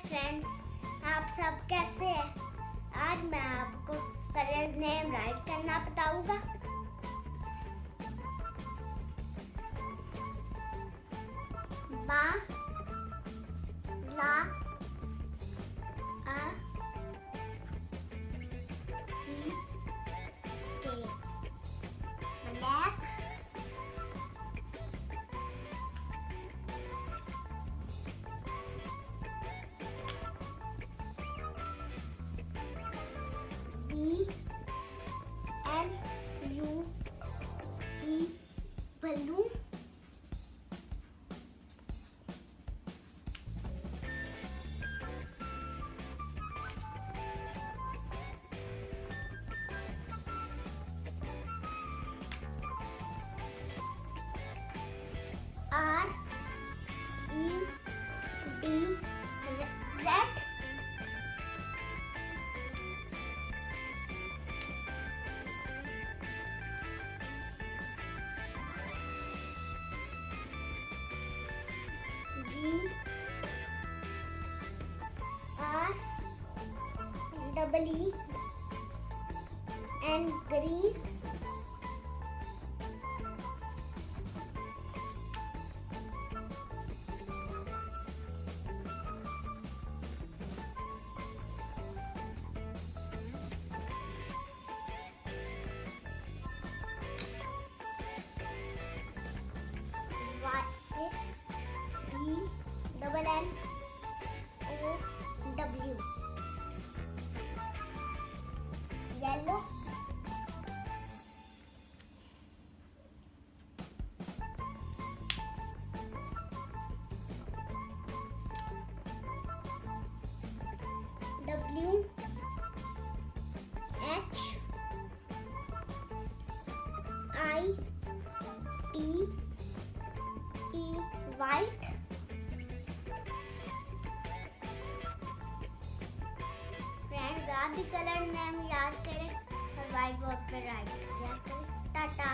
Friends, आप सब कैसे हैं? आज मैं आपको कलर्स नेम राइट करना बताऊंगा। बा, ला, आ, सी, के, black, B L U E balloon, R E D red, G R double E and green, Y E double L O W, yellow, W H I T E white, friends आप भी colour name याद करें और white board पर right किया करें। टाटा।